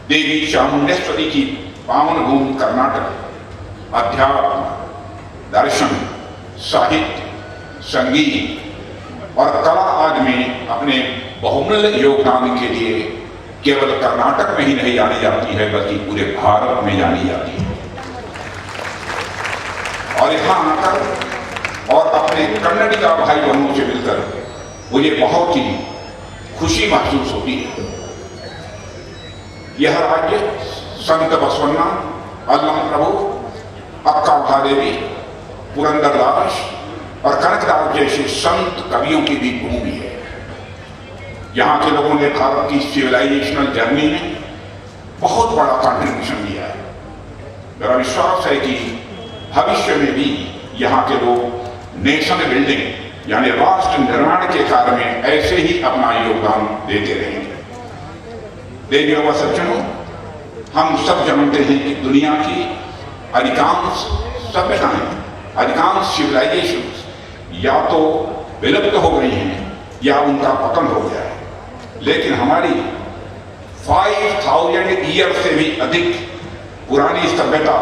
देवी चामुंडेश्वरी की पावन भूमि कर्नाटक अध्यात्म, दर्शन, साहित्य, संगीत और कला आदि में अपने बहुमूल्य योगदान के लिए केवल कर्नाटक में ही नहीं जानी जाती है बल्कि पूरे भारत में जानी जाती है। और यहां आकर और अपने कन्नडिगा भाई बहनों से मिलकर मुझे बहुत ही खुशी महसूस होती है। यह राज्य संत बसवन्ना, अल्लम प्रभु, अक्का महादेवी, पुरंदरदास और कनकदास जैसे संत कवियों की भी भूमि है। यहाँ के लोगों ने भारत की सिविलाइजेशनल जर्नी में बहुत बड़ा कंट्रीब्यूशन दिया है। मेरा विश्वास है कि भविष्य में भी यहाँ के लोग नेशन बिल्डिंग यानी राष्ट्र निर्माण के कार्य में ऐसे ही अपना योगदान देते रहेंगे। देवियों व सज्जनों, हम सब जानते हैं कि दुनिया की अधिकांश सभ्यताएं, अधिकांश सिविलाइजेशन या तो विलुप्त हो गई हैं या उनका पतन हो गया है, लेकिन हमारी 5000 ईयर से भी अधिक पुरानी सभ्यता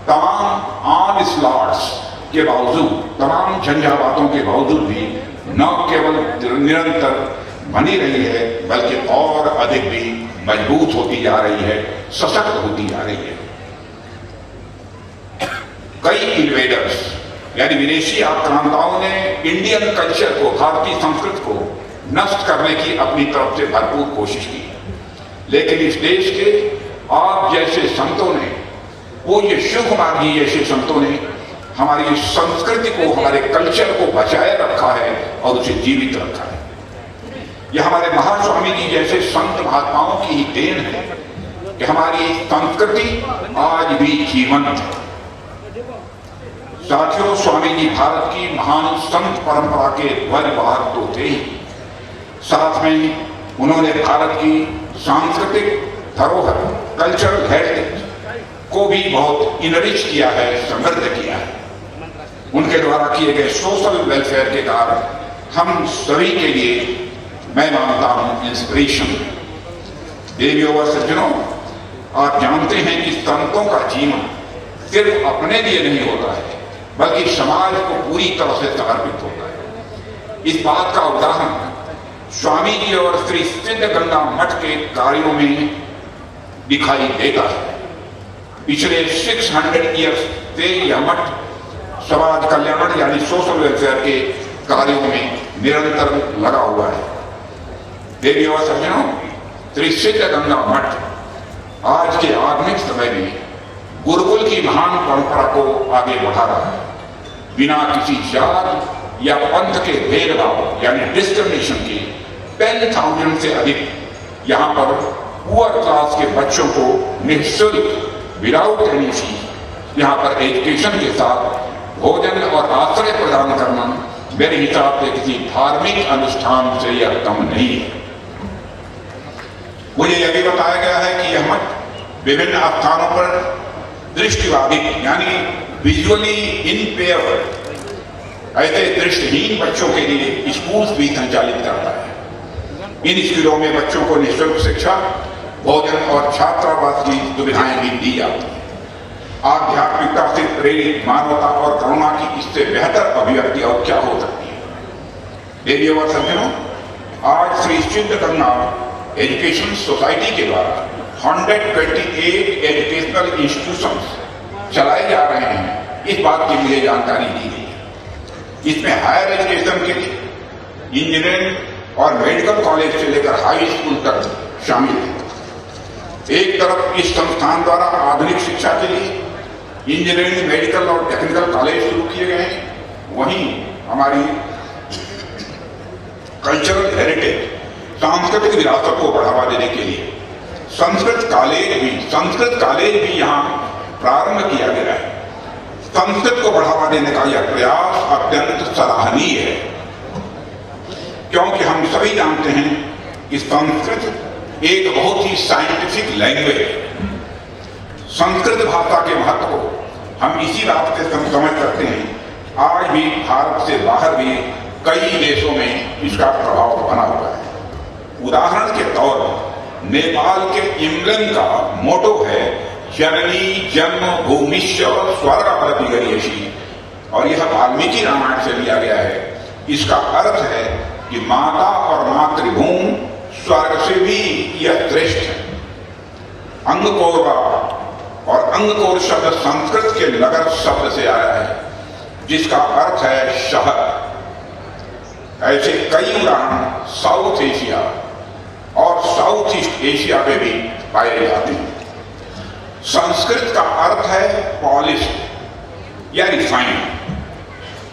तमाम ऑनस्लॉट्स के बावजूद, तमाम झंझावातों के बावजूद भी न केवल निरंतर बनी रही है बल्कि और अधिक भी मजबूत होती जा रही है, सशक्त होती जा रही है। कई इन्वेडर्स यानी विदेशी आक्रांताओं ने इंडियन कल्चर को, भारतीय संस्कृति को नष्ट करने की अपनी तरफ से भरपूर कोशिश की, लेकिन इस देश के आप जैसे संतों ने, वो ये शिव कुमार जी जैसे संतों ने हमारी संस्कृति को, हमारे कल्चर को बचाए रखा है और उसे जीवित रखा है। यह हमारे महास्वामी जी जैसे संत महात्माओं की ही देन है कि हमारी संस्कृति आज भी जीवंत है। साथियों, स्वामी जी भारत की महान संत परंपरा के ध्वजवाहक तो थे ही, साथ में उन्होंने भारत की सांस्कृतिक धरोहर, कल्चरल हेरिटेज को भी बहुत इनरिच किया है, समृद्ध किया है। उनके द्वारा किए गए सोशल वेलफेयर के कारण हम सभी के लिए, मैं मानता हूं, इंस्पिरेशन। देवियों व सज्जनों, आप जानते हैं कि संतों का जीवन सिर्फ अपने लिए नहीं होता है बल्कि समाज को पूरी तरह से समर्पित होता है। इस बात का उदाहरण स्वामी जी और श्री सिद्धगंगा मठ के कार्यों में दिखाई देता है। पिछले 600 ईयर्स से यह मठ समाज कल्याण यानी सोशल वेलफेयर के कार्यों में निरंतर लगा हुआ है। देवियों व सज्जनों, श्री सिद्धगंगा मठ आज के आधुनिक समय में गुरुकुल की महान परंपरा को आगे बढ़ा रहा है। बिना किसी जात या पंथ के भेदभाव यानी डिस्क्रिमिनेशन के 10,000 से अधिक यहाँ पर पुअर क्लास के बच्चों को निःशुल्क, विदाउट एनी फीस, यहाँ पर एजुकेशन के साथ भोजन और आश्रय प्रदान करना मेरे हिसाब से किसी धार्मिक अनुष्ठान से यह कम नहीं है। मुझे यह भी बताया गया है कि यह मठ विभिन्न स्थानों पर दृष्टिबाधित यानी विजुअली इम्पेयर्ड ऐसे दृष्टिहीन बच्चों के लिए स्कूल भी संचालित करता है। इन स्कूलों में बच्चों को निःशुल्क शिक्षा, भोजन और छात्रावास की सुविधाएं भी दी जाती हैं। आध्यात्मिकता से प्रेरित मानवता और करुणा की इससे बेहतर अभिव्यक्ति और क्या हो सकती है। देवियों व सज्जनों, आज श्री सिद्धगंगा एजुकेशन सोसाइटी के द्वारा 128 एजुकेशनल इंस्टीट्यूशंस चलाए जा रहे हैं, इस बात की मुझे जानकारी दी गई है। इसमें हायर एजुकेशन के लिए इंजीनियरिंग और मेडिकल कॉलेज से लेकर हाई स्कूल तक शामिल है। एक तरफ इस संस्थान द्वारा आधुनिक शिक्षा के लिए इंजीनियरिंग, मेडिकल और टेक्निकल कॉलेज शुरू किए गए हैं, वहीं हमारी कल्चरल हेरिटेज, सांस्कृतिक विरासत को बढ़ावा देने के लिए संस्कृत कॉलेज भी यहाँ प्रारंभ किया गया है। संस्कृत को बढ़ावा देने का यह प्रयास अत्यंत सराहनीय है, क्योंकि हम सभी जानते हैं कि संस्कृत एक बहुत ही साइंटिफिक लैंग्वेज है। संस्कृत भाषा के महत्व को हम इसी बात से समझ सकते हैं, आज भी भारत से बाहर भी कई देशों में इसका प्रभाव बना हुआ है। उदाहरण के तौर पर नेपाल के एम्ब्लेम का मोटो है जननी जन्म भूमिश्च स्वर्गप्रतिगरीयसी, और यह वाल्मीकि रामायण से लिया गया है। इसका अर्थ है कि माता और मातृभूमि स्वर्ग से भी यह श्रेष्ठ है। अंगकोरवा और अंगकोर शब्द संस्कृत के नगर शब्द से आया है, जिसका अर्थ है शहर। ऐसे कई उदाहरण साउथ एशिया और साउथ ईस्ट एशिया में भी पाए जाते हैं। संस्कृत का अर्थ है पॉलिश या रिफाइंड।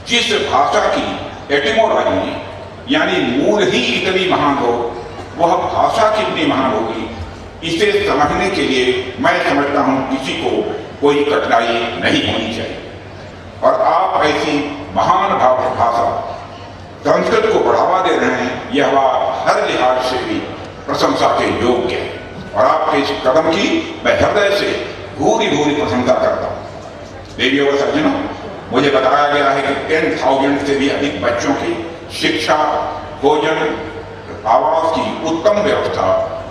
जिस भाषा की एटिमोलॉजी यानी मूल ही इतनी महान हो, वह भाषा कितनी महान होगी, इसे समझने के लिए मैं समझता हूं किसी को कोई कठिनाई नहीं होनी चाहिए। और आप ऐसी महान भाषा संस्कृत को बढ़ावा दे रहे हैं, यह बात हर लिहाज से भी प्रशंसा के योग्य है। और आपके इस कदम की मैं हृदय से भूरी भूरी प्रशंसा करता हूं। देवियों व सज्जनों, मुझे बताया गया है कि 10,000 से भी अधिक बच्चों की शिक्षा, भोजन, आवास की उत्तम व्यवस्था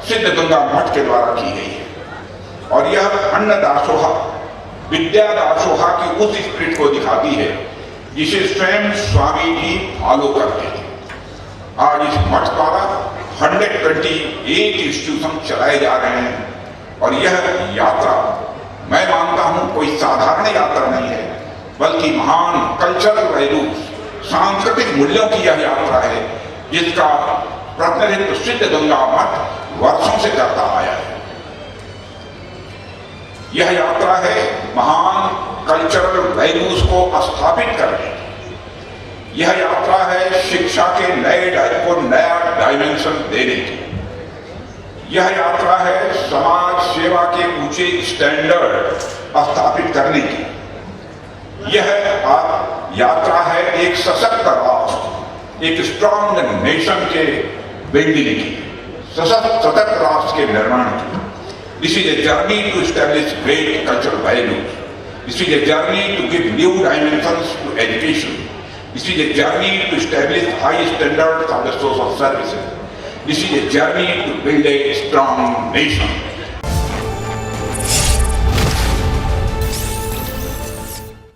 सिद्ध गंगा मठ के द्वारा की गई है। और यह अन्नदासोहा, विद्या दासोहा की उस स्पिरिट को दिखाती है जिसे स्वयं स्वामी जी फॉलो करते थे। आज इस मठ द्वारा 128 इंस्टीट्यूशन चलाए जा रहे हैं, और यह यात्रा मैं मानता हूं कोई साधारण यात्रा नहीं है, बल्कि महान कल्चरल वैल्यूज, सांस्कृतिक मूल्यों की यह यात्रा है, जिसका प्रतिनिधित्व सिद्ध गंगा मठ वर्षों से करता आया है। यह यात्रा है महान कल्चरल वैल्यूज को स्थापित करने की। यह यात्रा है शिक्षा के नया डायमेंशन देने की। यह यात्रा है समाज सेवा के ऊंचे स्टैंडर्ड स्थापित करने की। यह यात्रा है एक सशक्त राष्ट्र, एक स्ट्रांग नेशन के बिल्डिंग की, सशक्त राष्ट्र के निर्माण की। This is a journey to establish great cultural values. This is a journey to give new dimensions to education. This is a journey to establish high standards of the social services. This is a journey to build a strong nation.